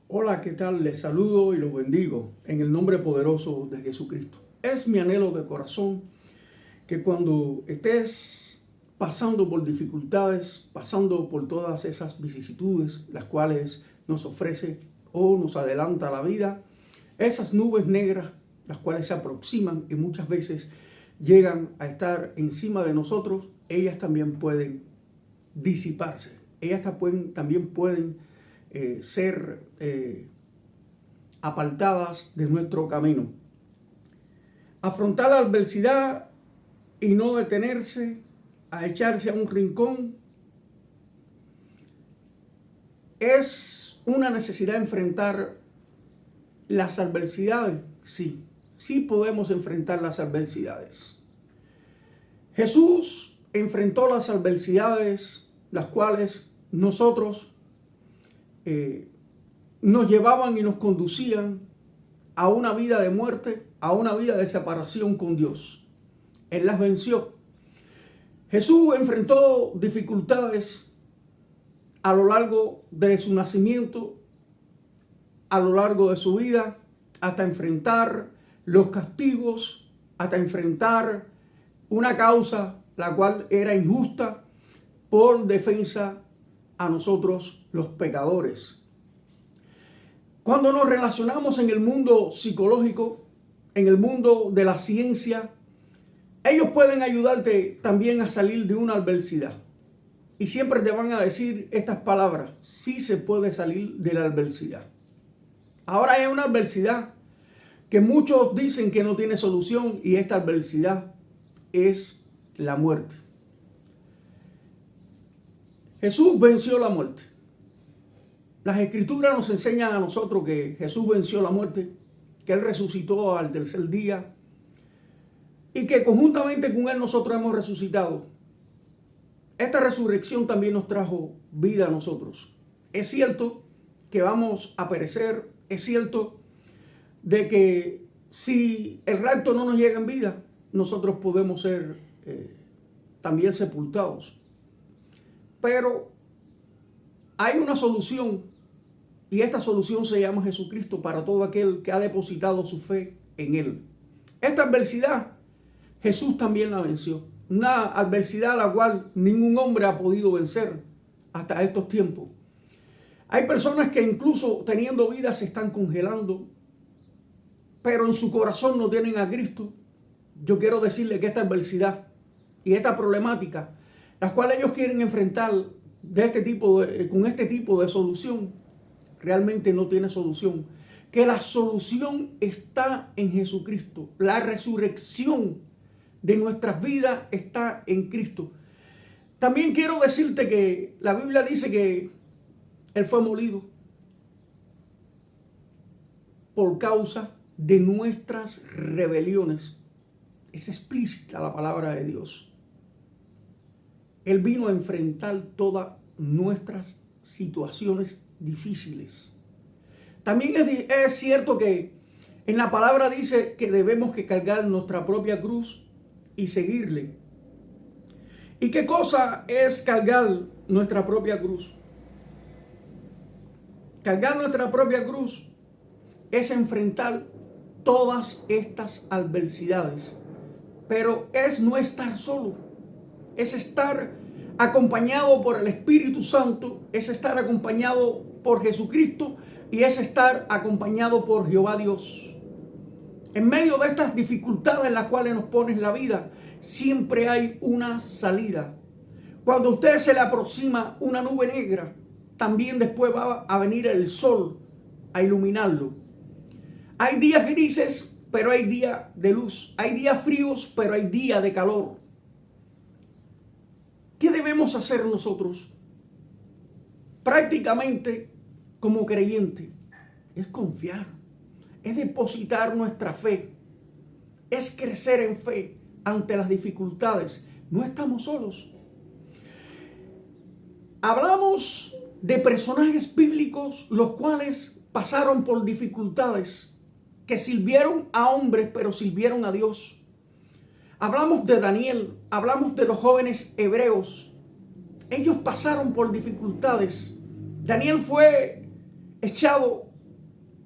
Hola, ¿qué tal? Les saludo y los bendigo en el nombre poderoso de Jesucristo. Es mi anhelo de corazón que cuando estés pasando por dificultades, pasando por todas esas vicisitudes, las cuales nos ofrece o nos adelanta la vida, esas nubes negras, las cuales se aproximan y muchas veces llegan a estar encima de nosotros, ellas también pueden disiparse. Ellas también pueden ser apartadas de nuestro camino. Afrontar la adversidad y no detenerse a echarse a un rincón es una necesidad. Enfrentar las adversidades. Sí podemos enfrentar las adversidades. Jesús enfrentó las adversidades, las cuales nosotros nos llevaban y nos conducían a una vida de muerte, a una vida de separación con Dios. Él las venció. Jesús enfrentó dificultades a lo largo de su nacimiento, a lo largo de su vida, hasta enfrentar los castigos, hasta enfrentar una causa la cual era injusta por defensa a nosotros los pecadores. Cuando nos relacionamos en el mundo psicológico, en el mundo de la ciencia, ellos pueden ayudarte también a salir de una adversidad. Y siempre te van a decir estas palabras: sí se puede salir de la adversidad. Ahora hay una adversidad que muchos dicen que no tiene solución, y esta adversidad es la muerte. Jesús venció la muerte. Las escrituras nos enseñan a nosotros que Jesús venció la muerte, que Él resucitó al tercer día y que conjuntamente con Él nosotros hemos resucitado. Esta resurrección también nos trajo vida a nosotros. Es cierto que vamos a perecer, es cierto de que si el rapto no nos llega en vida, nosotros podemos ser también sepultados. Pero hay una solución, y esta solución se llama Jesucristo para todo aquel que ha depositado su fe en Él. Esta adversidad Jesús también la venció. Una adversidad a la cual ningún hombre ha podido vencer hasta estos tiempos. Hay personas que incluso teniendo vida se están congelando, pero en su corazón no tienen a Cristo. Yo quiero decirle que esta adversidad y esta problemática, las cuales ellos quieren enfrentar con este tipo de solución, realmente no tiene solución. Que la solución está en Jesucristo. La resurrección de nuestras vidas está en Cristo. También quiero decirte que la Biblia dice que Él fue molido por causa de nuestras rebeliones. Es explícita la palabra de Dios. Él vino a enfrentar todas nuestras situaciones difíciles. También es cierto que en la palabra dice que debemos que cargar nuestra propia cruz y seguirle. ¿Y qué cosa es cargar nuestra propia cruz? Cargar nuestra propia cruz es enfrentar todas estas adversidades, pero es no estar solo, es estar acompañado por el Espíritu Santo, es estar acompañado por Jesucristo y es estar acompañado por Jehová Dios. En medio de estas dificultades en las cuales nos pone la vida, siempre hay una salida. Cuando a usted se le aproxima una nube negra, también después va a venir el sol a iluminarlo. Hay días grises, pero hay días de luz. Hay días fríos, pero hay días de calor. ¿Qué debemos hacer nosotros? Prácticamente, como creyente, es confiar, es depositar nuestra fe, es crecer en fe ante las dificultades. No estamos solos. Hablamos de personajes bíblicos los cuales pasaron por dificultades, que sirvieron a hombres, pero sirvieron a Dios. Hablamos de Daniel, hablamos de los jóvenes hebreos. Ellos pasaron por dificultades. Daniel fue echado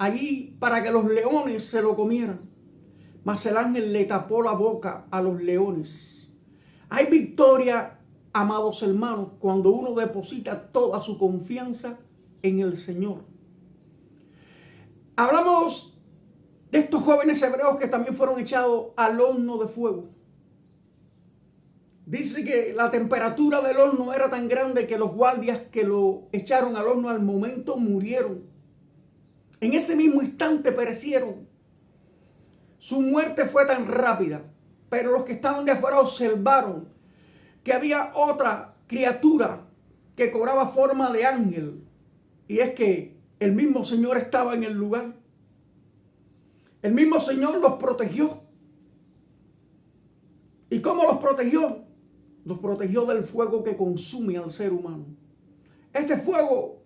allí para que los leones se lo comieran, mas el ángel le tapó la boca a los leones. Hay victoria, amados hermanos, cuando uno deposita toda su confianza en el Señor. Hablamos de estos jóvenes hebreos que también fueron echados al horno de fuego. Dice que la temperatura del horno era tan grande que los guardias que lo echaron al horno al momento murieron. En ese mismo instante perecieron. Su muerte fue tan rápida, pero los que estaban de afuera observaron que había otra criatura que cobraba forma de ángel. Y es que el mismo Señor estaba en el lugar. El mismo Señor los protegió. ¿Y cómo los protegió? Los protegió del fuego que consume al ser humano. Este fuego,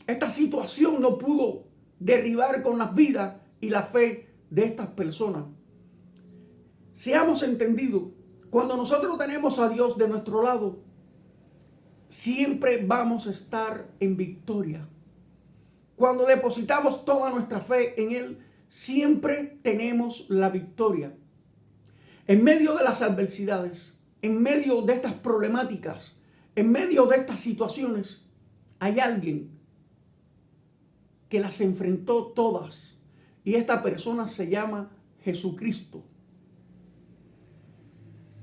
esta situación no pudo derribar con las vidas y la fe de estas personas. Seamos entendidos, cuando nosotros tenemos a Dios de nuestro lado, siempre vamos a estar en victoria. Cuando depositamos toda nuestra fe en Él, siempre tenemos la victoria. En medio de las adversidades, en medio de estas problemáticas, en medio de estas situaciones, hay alguien que las enfrentó todas. Y esta persona se llama Jesucristo.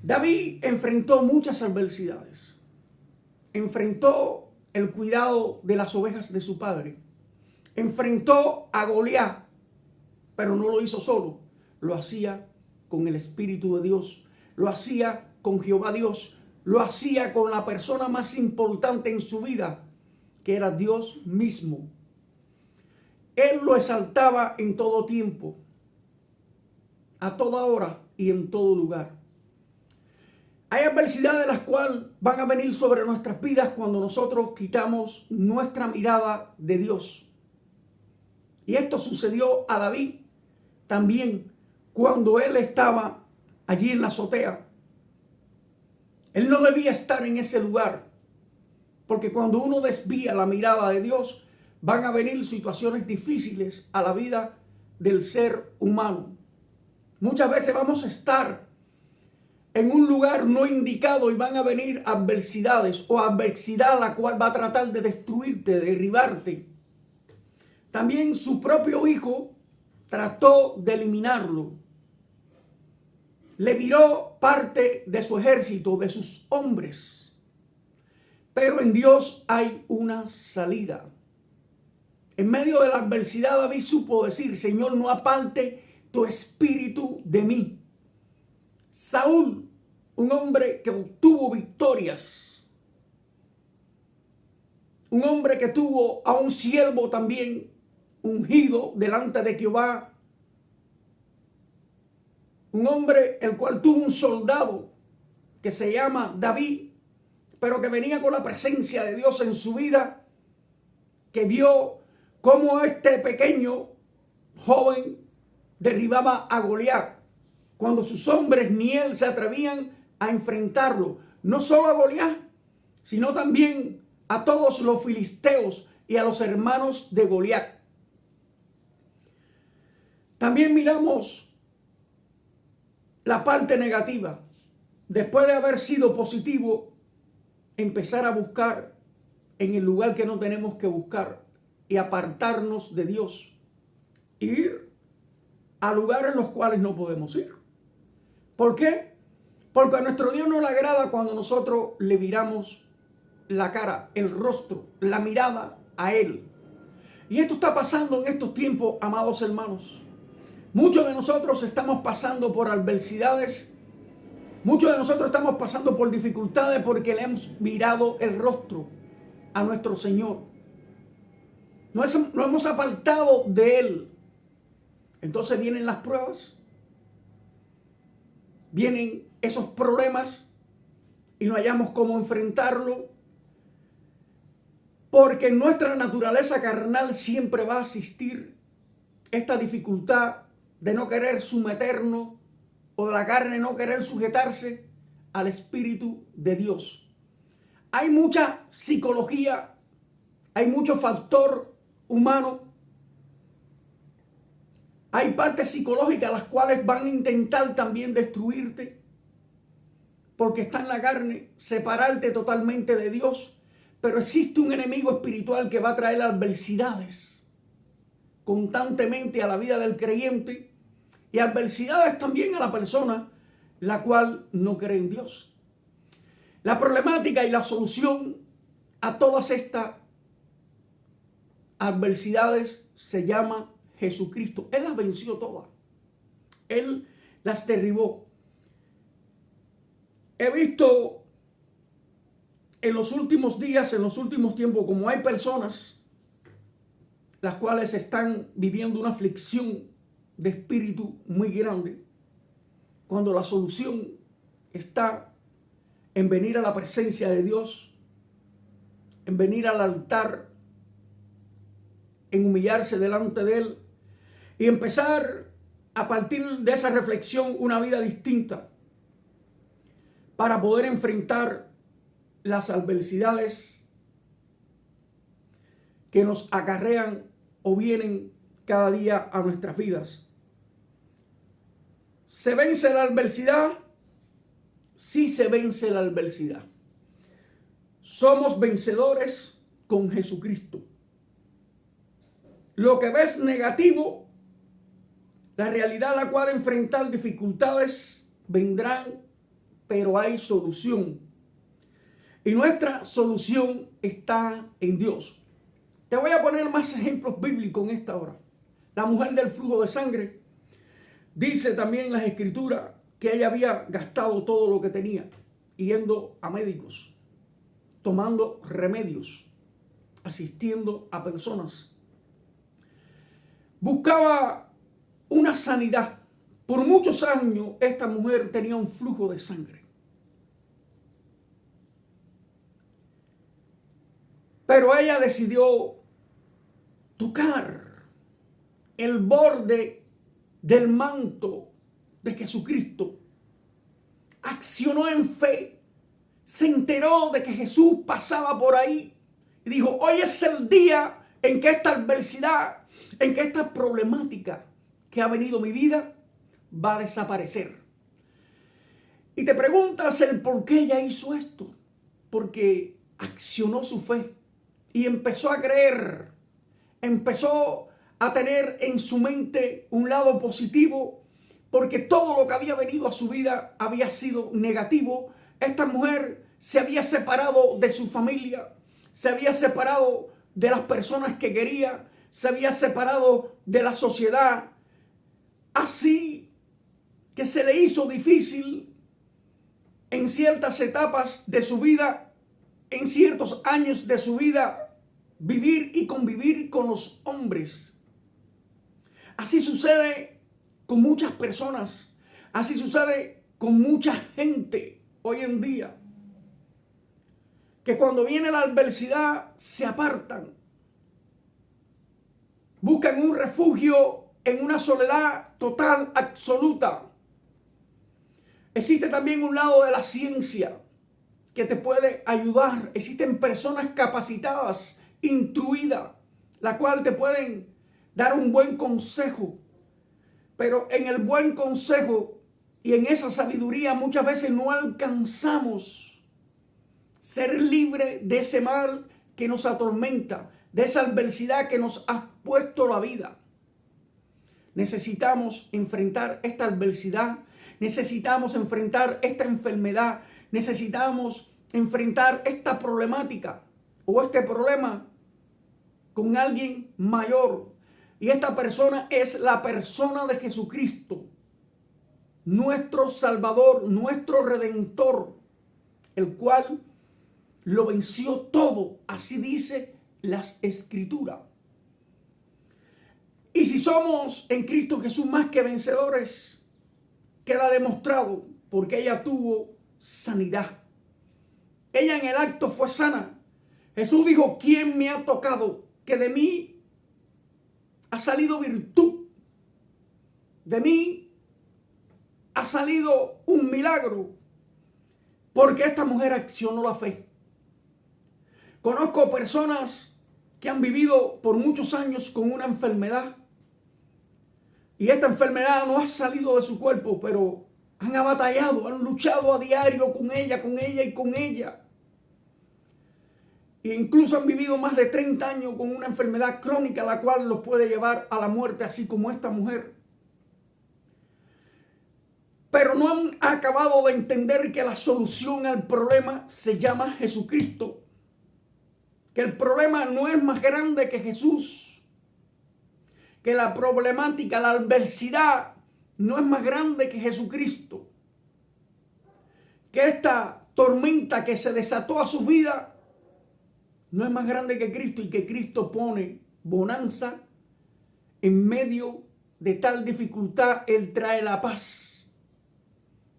David enfrentó muchas adversidades. Enfrentó el cuidado de las ovejas de su padre. Enfrentó a Goliat, pero no lo hizo solo. Lo hacía con el Espíritu de Dios. Lo hacía con Jehová Dios. Lo hacía con la persona más importante en su vida, que era Dios mismo. Él lo exaltaba en todo tiempo, a toda hora y en todo lugar. Hay adversidades las cuales van a venir sobre nuestras vidas cuando nosotros quitamos nuestra mirada de Dios. Y esto sucedió a David también cuando él estaba allí en la azotea. Él no debía estar en ese lugar, porque cuando uno desvía la mirada de Dios, van a venir situaciones difíciles a la vida del ser humano. Muchas veces vamos a estar en un lugar no indicado y van a venir adversidades o adversidad la cual va a tratar de destruirte, de derribarte. También su propio hijo trató de eliminarlo. Le viró parte de su ejército, de sus hombres. Pero en Dios hay una salida. En medio de la adversidad, David supo decir: Señor, no aparte tu espíritu de mí. Saúl, un hombre que obtuvo victorias, un hombre que tuvo a un siervo también ungido delante de Jehová, un hombre el cual tuvo un soldado que se llama David, pero que venía con la presencia de Dios en su vida, que vio cómo este pequeño joven derribaba a Goliat, cuando sus hombres ni él se atrevían a enfrentarlo. No solo a Goliat, sino también a todos los filisteos y a los hermanos de Goliat. También miramos la parte negativa. Después de haber sido positivo, empezar a buscar en el lugar que no tenemos que buscar y apartarnos de Dios. Ir a lugares en los cuales no podemos ir. ¿Por qué? Porque a nuestro Dios no le agrada cuando nosotros le viramos la cara, el rostro, la mirada a Él. Y esto está pasando en estos tiempos, amados hermanos. Muchos de nosotros estamos pasando por adversidades. Muchos de nosotros estamos pasando por dificultades porque le hemos virado el rostro a nuestro Señor. Nos hemos apartado de Él. Entonces vienen las pruebas, vienen esos problemas y no hallamos cómo enfrentarlo, porque en nuestra naturaleza carnal siempre va a existir esta dificultad de no querer someternos o de la carne no querer sujetarse al Espíritu de Dios. Hay mucha psicología, hay mucho factor humano Hay partes psicológicas las cuales van a intentar también destruirte, porque está en la carne, separarte totalmente de Dios. Pero existe un enemigo espiritual que va a traer adversidades constantemente a la vida del creyente y adversidades también a la persona la cual no cree en Dios. La problemática y la solución a todas estas adversidades se llama Jesucristo. Él las venció todas. Él las derribó. He visto en los últimos días, en los últimos tiempos, como hay personas las cuales están viviendo una aflicción de espíritu muy grande, cuando la solución está en venir a la presencia de Dios, en venir al altar, en humillarse delante de Él y empezar a partir de esa reflexión una vida distinta para poder enfrentar las adversidades que nos acarrean o vienen cada día a nuestras vidas. ¿Se vence la adversidad? Sí, se vence la adversidad. Somos vencedores con Jesucristo. Lo que ves negativo, la realidad a la cual enfrentar dificultades vendrán, pero hay solución. Y nuestra solución está en Dios. Te voy a poner más ejemplos bíblicos en esta hora. La mujer del flujo de sangre, dice también en las escrituras que ella había gastado todo lo que tenía, yendo a médicos, tomando remedios, asistiendo a personas. Buscaba una sanidad. Por muchos años esta mujer tenía un flujo de sangre. Pero ella decidió tocar el borde del manto de Jesucristo. Accionó en fe. Se enteró de que Jesús pasaba por ahí y dijo: hoy es el día en que esta adversidad, en que esta problemática que ha venido a mi vida va a desaparecer. Y te preguntas el por qué ella hizo esto. Porque accionó su fe y empezó a creer, empezó a tener en su mente un lado positivo, porque todo lo que había venido a su vida había sido negativo. Esta mujer se había separado de su familia, se había separado de las personas que quería, se había separado de la sociedad. Así que se le hizo difícil en ciertas etapas de su vida, en ciertos años de su vida, vivir y convivir con los hombres. Así sucede con muchas personas. Así sucede con mucha gente hoy en día, que cuando viene la adversidad se apartan. Buscan un refugio en una soledad total, absoluta. Existe también un lado de la ciencia que te puede ayudar. Existen personas capacitadas, instruidas, la cual te pueden dar un buen consejo. Pero en el buen consejo y en esa sabiduría muchas veces no alcanzamos ser libre de ese mal que nos atormenta, de esa adversidad que nos ha puesto la vida. Necesitamos enfrentar esta adversidad, necesitamos enfrentar esta enfermedad, necesitamos enfrentar esta problemática o este problema con alguien mayor. Y esta persona es la persona de Jesucristo, nuestro Salvador, nuestro Redentor, el cual lo venció todo. Así dice las Escrituras. Y si somos en Cristo Jesús más que vencedores, queda demostrado porque ella tuvo sanidad. Ella en el acto fue sana. Jesús dijo: ¿quién me ha tocado? Que de mí ha salido virtud. De mí ha salido un milagro. Porque esta mujer accionó la fe. Conozco personas que han vivido por muchos años con una enfermedad, Y esta enfermedad no ha salido de su cuerpo, pero han batallado, han luchado a diario con ella y con ella. E incluso han vivido más de 30 años con una enfermedad crónica, la cual los puede llevar a la muerte, así como esta mujer. Pero no han acabado de entender que la solución al problema se llama Jesucristo. Que el problema no es más grande que Jesús. Que la problemática, la adversidad no es más grande que Jesucristo. Que esta tormenta que se desató a su vida no es más grande que Cristo, y que Cristo pone bonanza en medio de tal dificultad. Él trae la paz.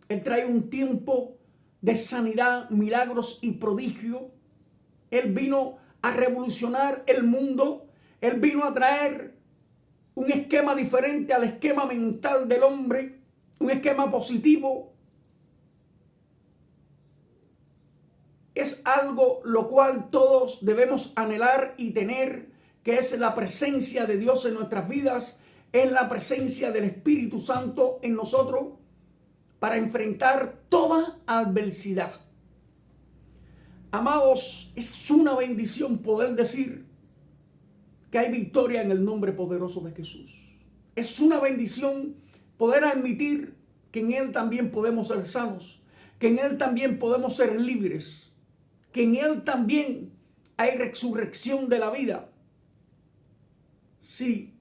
Él trae un tiempo de sanidad, milagros y prodigio. Él vino a revolucionar el mundo. Él vino a traer un esquema diferente al esquema mental del hombre, un esquema positivo. Es algo lo cual todos debemos anhelar y tener, que es la presencia de Dios en nuestras vidas, es la presencia del Espíritu Santo en nosotros para enfrentar toda adversidad. Amados, es una bendición poder decir que hay victoria en el nombre poderoso de Jesús. Es una bendición poder admitir que en Él también podemos ser sanos, que en Él también podemos ser libres, que en Él también hay resurrección de la vida. Sí,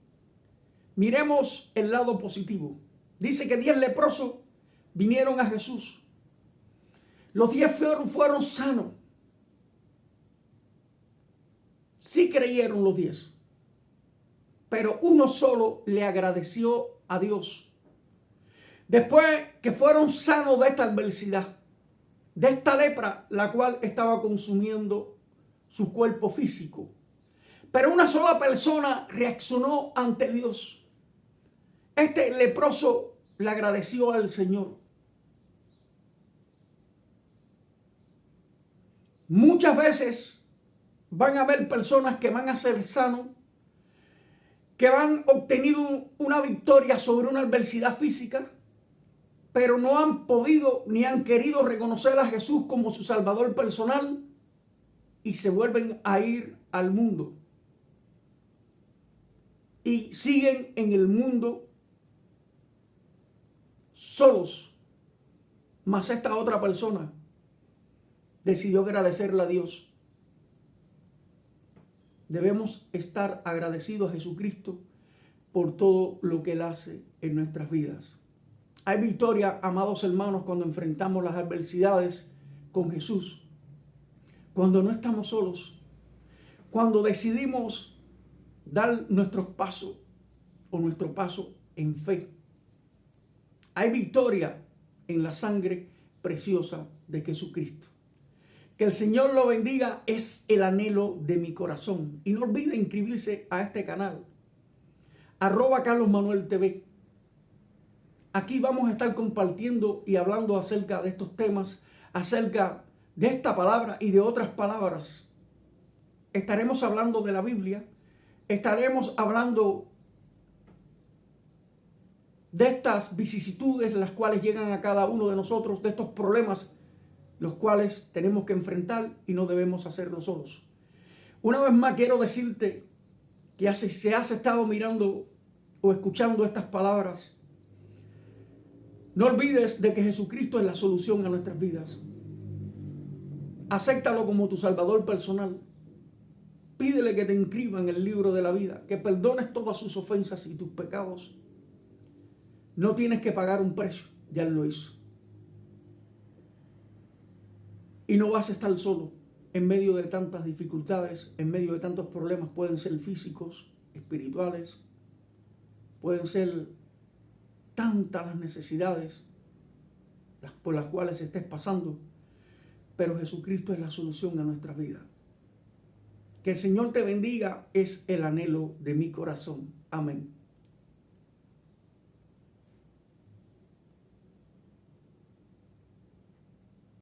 miremos el lado positivo. Dice que 10 leprosos vinieron a Jesús. Los 10 fueron sanos. Sí creyeron los 10. Pero uno solo le agradeció a Dios. Después que fueron sanos de esta adversidad, de esta lepra, la cual estaba consumiendo su cuerpo físico. Pero una sola persona reaccionó ante Dios. Este leproso le agradeció al Señor. Muchas veces van a haber personas que van a ser sanos, que han obtenido una victoria sobre una adversidad física, pero no han podido ni han querido reconocer a Jesús como su Salvador personal, y se vuelven a ir al mundo. Y siguen en el mundo solos. Mas esta otra persona decidió agradecerle a Dios. Debemos estar agradecidos a Jesucristo por todo lo que Él hace en nuestras vidas. Hay victoria, amados hermanos, cuando enfrentamos las adversidades con Jesús. Cuando no estamos solos. Cuando decidimos dar nuestros pasos o nuestro paso en fe. Hay victoria en la sangre preciosa de Jesucristo. Que el Señor lo bendiga, es el anhelo de mi corazón. Y no olvide inscribirse a este canal. @CarlosManuelTV. Aquí vamos a estar compartiendo y hablando acerca de estos temas, acerca de esta palabra y de otras palabras. Estaremos hablando de la Biblia. Estaremos hablando de estas vicisitudes las cuales llegan a cada uno de nosotros, de estos problemas los cuales tenemos que enfrentar y no debemos hacerlo solos. Una vez más quiero decirte que si has estado mirando o escuchando estas palabras, no olvides de que Jesucristo es la solución a nuestras vidas. Acéptalo como tu Salvador personal. Pídele que te inscriba en el libro de la vida, que perdones todas sus ofensas y tus pecados. No tienes que pagar un precio, ya Él lo hizo. Y no vas a estar solo en medio de tantas dificultades, en medio de tantos problemas. Pueden ser físicos, espirituales, pueden ser tantas las necesidades por las cuales estés pasando, pero Jesucristo es la solución a nuestra vida. Que el Señor te bendiga, es el anhelo de mi corazón. Amén.